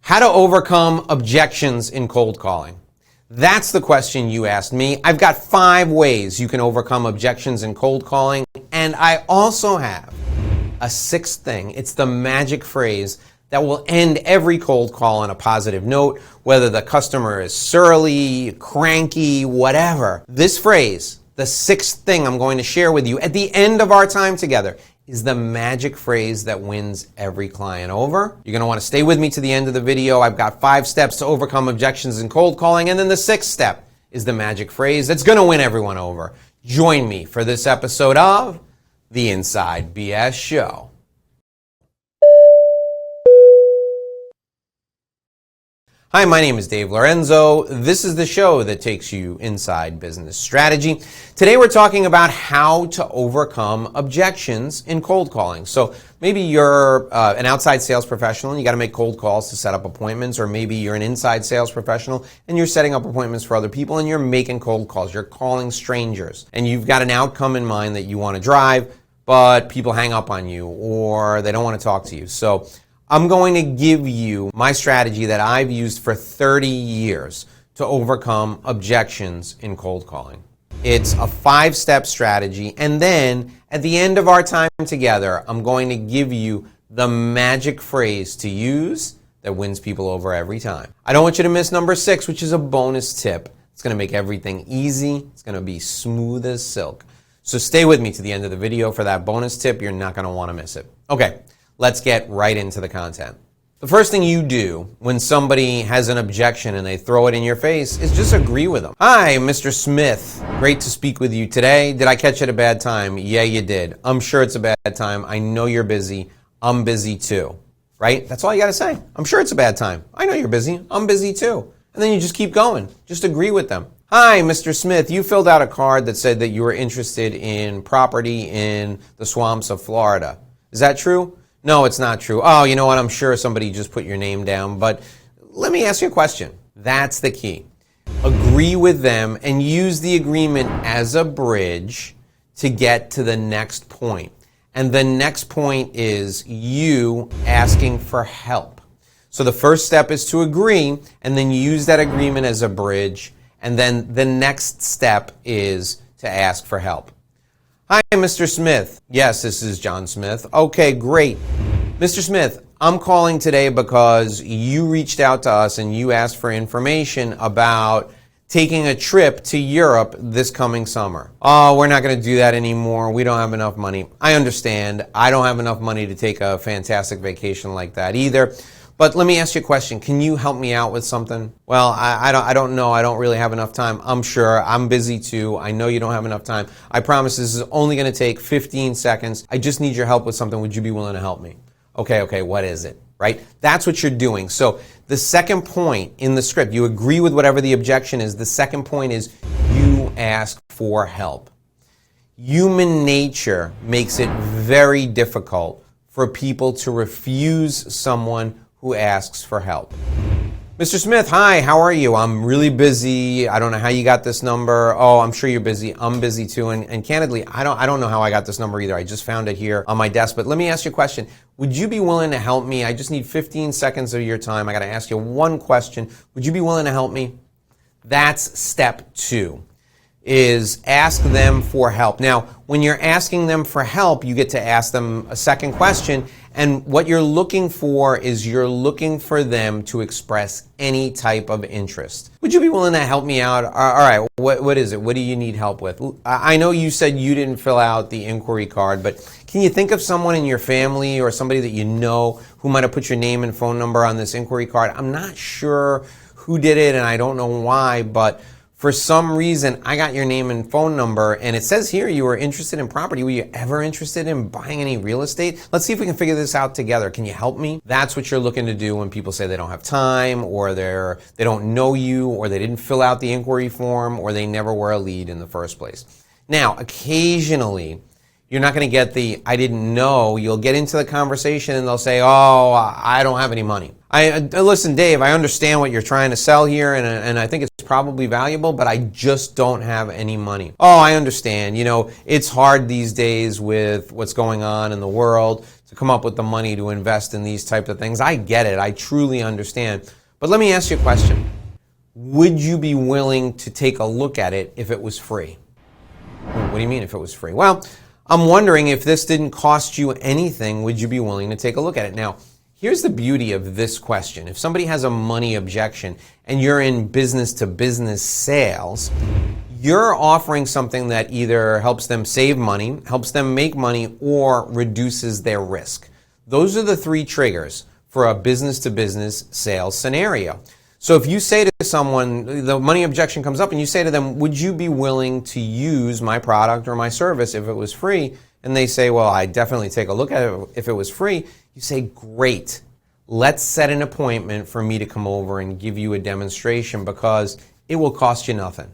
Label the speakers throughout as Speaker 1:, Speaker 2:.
Speaker 1: How to overcome objections in cold calling. That's the question you asked me. I've got 5 ways you can overcome objections in cold calling, and I also have a 6th thing. It's the magic phrase that will end every cold call on a positive note, whether the customer is surly, cranky, whatever. This phrase, the 6th thing I'm going to share with you at the end of our time together, is the magic phrase that wins every client over. You're going to want to stay with me to the end of the video. I've got 5 steps to overcome objections in cold calling, and then the 6th step is the magic phrase that's going to win everyone over. Join me for this episode of The Inside BS Show. Hi, my name is Dave Lorenzo. This is the show that takes you inside business strategy. Today we're talking about how to overcome objections in cold calling. So maybe you're an outside sales professional and you got to make cold calls to set up appointments, or maybe you're an inside sales professional and you're setting up appointments for other people and you're making cold calls. You're calling strangers and you've got an outcome in mind that you want to drive, but people hang up on you or they don't want to talk to you. So I'm going to give you my strategy that I've used for 30 years to overcome objections in cold calling. It's a 5-step strategy, and then at the end of our time together, I'm going to give you the magic phrase to use that wins people over every time. I don't want you to miss number 6, which is a bonus tip. It's going to make everything easy. It's going to be smooth as silk. So stay with me to the end of the video for that bonus tip. You're not going to want to miss it. Okay. Let's get right into the content. The first thing you do when somebody has an objection and they throw it in your face is just agree with them. Hi, Mr. Smith. Great to speak with you today. Did I catch you at a bad time? Yeah, you did. I'm sure it's a bad time. I know you're busy. I'm busy too. Right? That's all you got to say. I'm sure it's a bad time. I know you're busy. I'm busy too. And then you just keep going. Just agree with them. Hi, Mr. Smith. You filled out a card that said that you were interested in property in the swamps of Florida. Is that true? No, it's not true. Oh, you know what? I'm sure somebody just put your name down, but let me ask you a question. That's the key. Agree with them and use the agreement as a bridge to get to the next point. And the next point is you asking for help. So the first step is to agree and then use that agreement as a bridge. And then the next step is to ask for help. Hi, Mr. Smith. Yes, this is John Smith. Okay, great. Mr. Smith, I'm calling today because you reached out to us and you asked for information about taking a trip to Europe this coming summer. Oh, we're not going to do that anymore. We don't have enough money. I understand. I don't have enough money to take a fantastic vacation like that either. But let me ask you a question. Can you help me out with something? Well, I don't know. I don't really have enough time. I'm sure. I'm busy too. I know you don't have enough time. I promise this is only going to take 15 seconds. I just need your help with something. Would you be willing to help me? Okay, what is it? Right? That's what you're doing. So the second point in the script, you agree with whatever the objection is. The second point is you ask for help. Human nature makes it very difficult for people to refuse someone who asks for help. Mr. Smith, hi, how are you? I'm really busy. I don't know how you got this number. Oh, I'm sure you're busy. I'm busy too. And candidly, I don't know how I got this number either. I just found it here on my desk. But let me ask you a question. Would you be willing to help me? I just need 15 seconds of your time. I got to ask you one question. Would you be willing to help me? That's step 2. Is ask them for help. Now, when you're asking them for help, you get to ask them a second question. And what you're looking for is you're looking for them to express any type of interest. Would you be willing to help me out? All right, what is it? What do you need help with? I know you said you didn't fill out the inquiry card, but can you think of someone in your family or somebody that you know who might have put your name and phone number on this inquiry card? I'm not sure who did it and I don't know why, but for some reason, I got your name and phone number, and it says here you were interested in property. Were you ever interested in buying any real estate? Let's see if we can figure this out together. Can you help me? That's what you're looking to do when people say they don't have time, or they don't know you, or they didn't fill out the inquiry form, or they never were a lead in the first place. Now, occasionally, you're not going to get the I didn't know. You'll get into the conversation and they'll say, oh, I don't have any money. Listen, Dave, I understand what you're trying to sell here, and I think it's probably valuable, but I just don't have any money. Oh, I understand. It's hard these days with what's going on in the world to come up with the money to invest in these types of things. I get it. I truly understand. But let me ask you a question. Would you be willing to take a look at it if it was free? What do you mean if it was free? Well, I'm wondering if this didn't cost you anything, would you be willing to take a look at it? Now, here's the beauty of this question. If somebody has a money objection and you're in business-to-business sales, you're offering something that either helps them save money, helps them make money, or reduces their risk. Those are the three triggers for a business-to-business sales scenario. So if you say to someone, the money objection comes up, and you say to them, would you be willing to use my product or my service if it was free? And they say, well, I'd definitely take a look at it if it was free. You say, great. Let's set an appointment for me to come over and give you a demonstration because it will cost you nothing.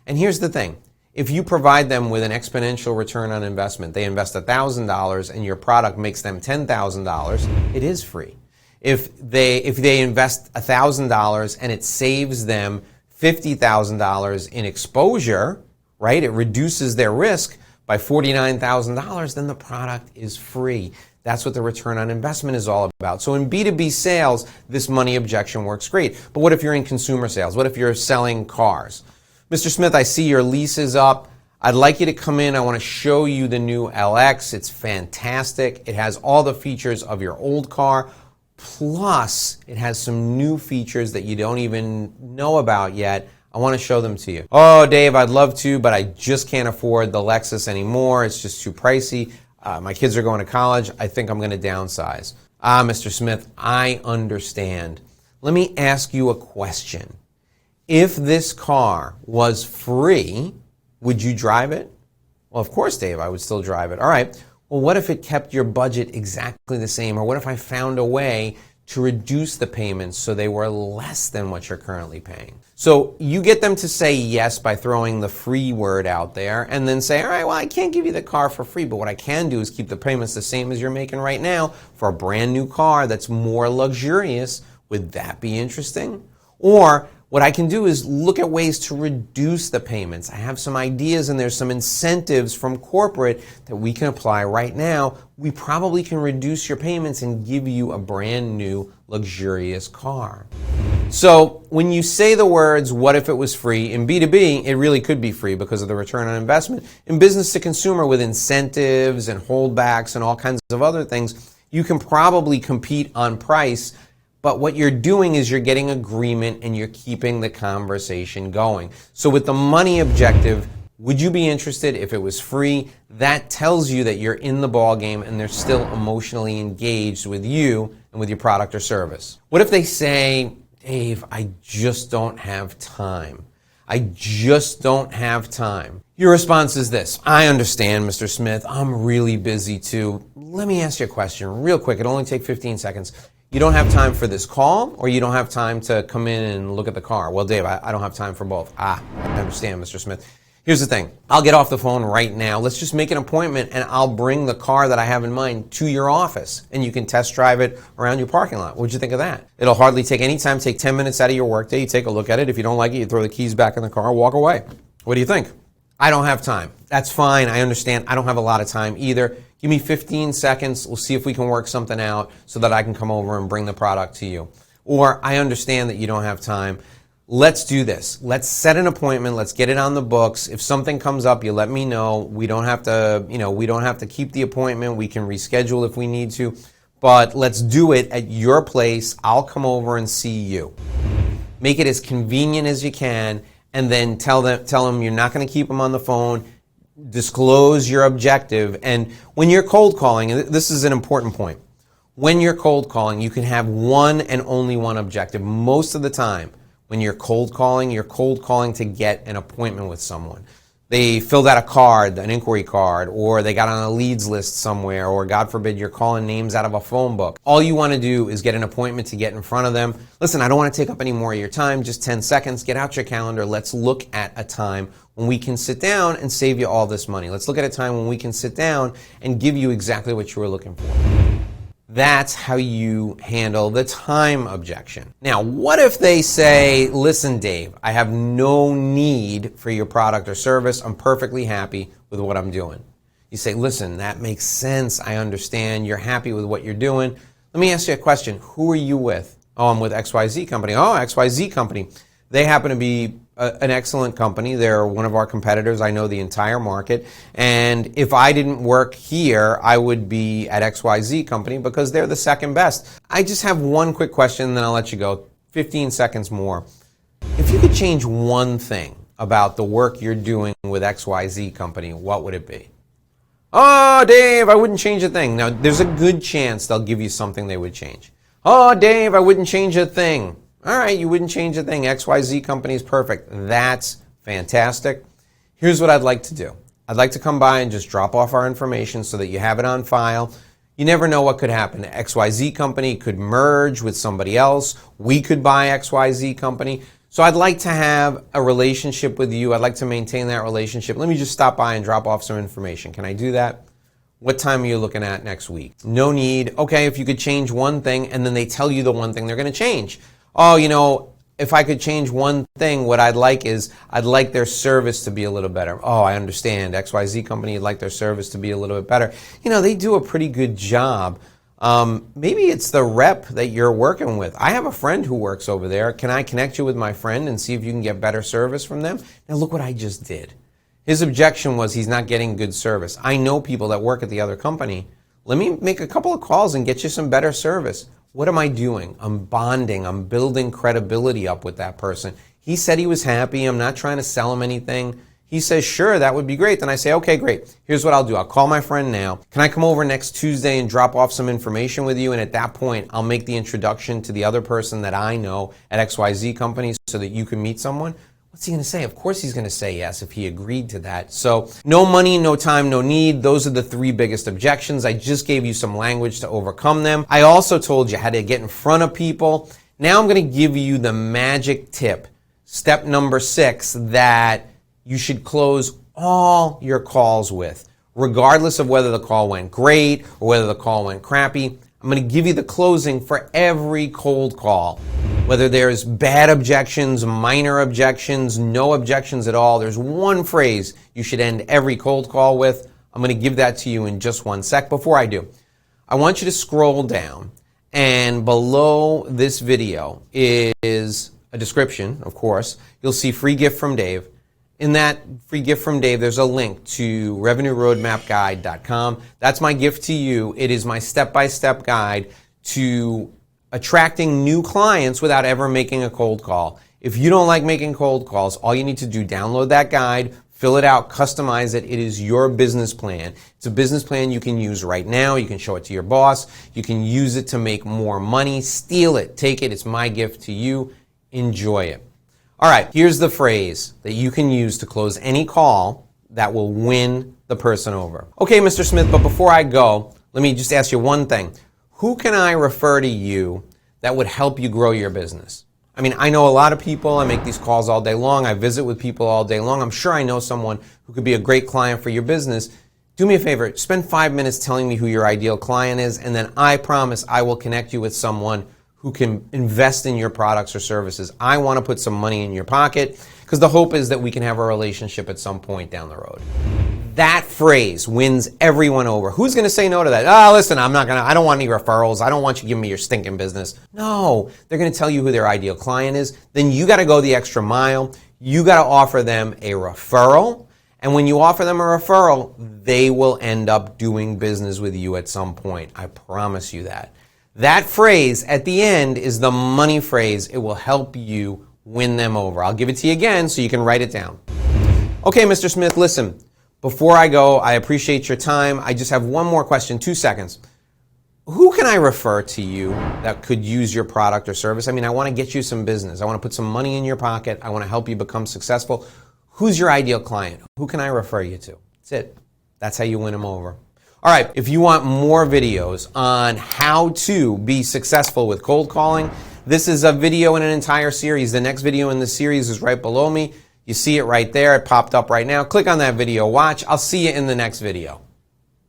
Speaker 1: And here's the thing. If you provide them with an exponential return on investment, they invest $1,000 and your product makes them $10,000, it is free. If they invest $1,000 and it saves them $50,000 in exposure, right? It reduces their risk by $49,000, then the product is free. That's what the return on investment is all about. So in B2B sales, this money objection works great. But what if you're in consumer sales? What if you're selling cars? Mr. Smith, I see your lease is up. I'd like you to come in. I want to show you the new LX. It's fantastic. It has all the features of your old car. Plus, it has some new features that you don't even know about yet. I want to show them to you. Oh, Dave, I'd love to, but I just can't afford the Lexus anymore. It's just too pricey. My kids are going to college. I think I'm going to downsize. Mr. Smith, I understand. Let me ask you a question. If this car was free, would you drive it? Well, of course, Dave, I would still drive it. All right. Well, what if it kept your budget exactly the same? Or what if I found a way to reduce the payments so they were less than what you're currently paying? So you get them to say yes by throwing the free word out there and then say, all right, well, I can't give you the car for free, but what I can do is keep the payments the same as you're making right now for a brand new car that's more luxurious. Would that be interesting? Or what I can do is look at ways to reduce the payments. I have some ideas and there's some incentives from corporate that we can apply right now. We probably can reduce your payments and give you a brand new luxurious car. So when you say the words, what if it was free? In B2B, it really could be free because of the return on investment. In business to consumer with incentives and holdbacks and all kinds of other things, you can probably compete on price. But what you're doing is you're getting agreement and you're keeping the conversation going. So with the money objective, would you be interested if it was free? That tells you that you're in the ball game and they're still emotionally engaged with you and with your product or service. What if they say, Dave, I just don't have time. I just don't have time. Your response is this. I understand, Mr. Smith. I'm really busy too. Let me ask you a question real quick. It'll only take 15 seconds. You don't have time for this call, or you don't have time to come in and look at the car? Well, Dave, I don't have time for both. I understand, Mr. Smith. Here's the thing. I'll get off the phone right now. Let's just make an appointment, and I'll bring the car that I have in mind to your office, and you can test drive it around your parking lot. What'd you think of that? It'll hardly take any time. Take 10 minutes out of your workday. You take a look at it. If you don't like it, you throw the keys back in the car, walk away. What do you think? I don't have time. That's fine. I understand. I don't have a lot of time either. Give me 15 seconds. We'll see if we can work something out so that I can come over and bring the product to you. Or I understand that you don't have time. Let's do this. Let's set an appointment. Let's get it on the books. If something comes up, you let me know. We don't have to keep the appointment. We can reschedule if we need to. But let's do it at your place. I'll come over and see you. Make it as convenient as you can, and then tell them you're not going to keep them on the phone. Disclose your objective. And when you're cold calling, and this is an important point, when you're cold calling, you can have one and only one objective. Most of the time, when you're cold calling to get an appointment with someone. They filled out a card, an inquiry card, or they got on a leads list somewhere, or God forbid, you're calling names out of a phone book. All you want to do is get an appointment to get in front of them. Listen, I don't want to take up any more of your time, just 10 seconds. Get out your calendar. Let's look at a time when we can sit down and save you all this money. Let's look at a time when we can sit down and give you exactly what you were looking for. That's how you handle the time objection. Now, what if they say, listen, Dave, I have no need for your product or service. I'm perfectly happy with what I'm doing. You say, listen, that makes sense. I understand. You're happy with what you're doing. Let me ask you a question. Who are you with? Oh, I'm with XYZ company. Oh, XYZ company. They happen to be an excellent company. They're one of our competitors. I know the entire market. And if I didn't work here, I would be at XYZ company because they're the second best. I just have one quick question, and then I'll let you go. 15 seconds more. If you could change one thing about the work you're doing with XYZ company, what would it be? Oh, Dave, I wouldn't change a thing. Now, there's a good chance they'll give you something they would change. Oh, Dave, I wouldn't change a thing. All right, you wouldn't change a thing. XYZ company is perfect. That's fantastic. Here's what I'd like to do. I'd like to come by and just drop off our information so that you have it on file. You never know what could happen. XYZ company could merge with somebody else. We could buy XYZ company. So I'd like to have a relationship with you. I'd like to maintain that relationship. Let me just stop by and drop off some information. Can I do that? What time are you looking at next week? No need. Okay, if you could change one thing, and then they tell you the one thing they're going to change. Oh, you know, if I could change one thing, what I'd like is I'd like their service to be a little better. Oh, I understand. XYZ company would like their service to be a little bit better. You know, they do a pretty good job. Maybe it's the rep that you're working with. I have a friend who works over there. Can I connect you with my friend and see if you can get better service from them? Now, look what I just did. His objection was he's not getting good service. I know people that work at the other company. Let me make a couple of calls and get you some better service. What am I doing? I'm bonding. I'm building credibility up with that person. He said he was happy. I'm not trying to sell him anything. He says, sure, that would be great. Then I say, okay, great. Here's what I'll do. I'll call my friend now. Can I come over next Tuesday and drop off some information with you? And at that point, I'll make the introduction to the other person that I know at XYZ company so that you can meet someone. What's he going to say? Of course he's going to say yes if he agreed to that. So no money, no time, no need. Those are the three biggest objections. I just gave you some language to overcome them. I also told you how to get in front of people. Now I'm going to give you the magic tip, step number 6, that you should close all your calls with, regardless of whether the call went great or whether the call went crappy. I'm going to give you the closing for every cold call. Whether there's bad objections, minor objections, no objections at all, there's one phrase you should end every cold call with. I'm going to give that to you in just one sec. Before I do, I want you to scroll down, and below this video is a description, of course. You'll see free gift from Dave. In that free gift from Dave, there's a link to revenueroadmapguide.com. That's my gift to you. It is my step-by-step guide to attracting new clients without ever making a cold call. If you don't like making cold calls, all you need to do, download that guide, fill it out, customize it. It is your business plan. It's a business plan you can use right now. You can show it to your boss. You can use it to make more money. Steal it. Take it. It's my gift to you. Enjoy it. All right, here's the phrase that you can use to close any call that will win the person over. Okay, Mr. Smith, but before I go, let me just ask you one thing. Who can I refer to you that would help you grow your business? I mean, I know a lot of people. I make these calls all day long. I visit with people all day long. I'm sure I know someone who could be a great client for your business. Do me a favor. Spend 5 minutes telling me who your ideal client is, and then I promise I will connect you with someone who can invest in your products or services. I want to put some money in your pocket because the hope is that we can have a relationship at some point down the road. That phrase wins everyone over. Who's going to say no to that? Oh, listen, I don't want any referrals. I don't want you giving me your stinking business. No, they're going to tell you who their ideal client is. Then you got to go the extra mile. You got to offer them a referral. And when you offer them a referral, they will end up doing business with you at some point. I promise you that. That phrase at the end is the money phrase. It will help you win them over. I'll give it to you again so you can write it down. Okay, Mr. Smith, listen. Before I go, I appreciate your time. I just have one more question, 2 seconds. Who can I refer to you that could use your product or service? I mean, I want to get you some business. I want to put some money in your pocket. I want to help you become successful. Who's your ideal client? Who can I refer you to? That's it. That's how you win them over. All right, if you want more videos on how to be successful with cold calling, this is a video in an entire series. The next video in the series is right below me. You see it right there. It popped up right now. Click on that video. Watch. I'll see you in the next video.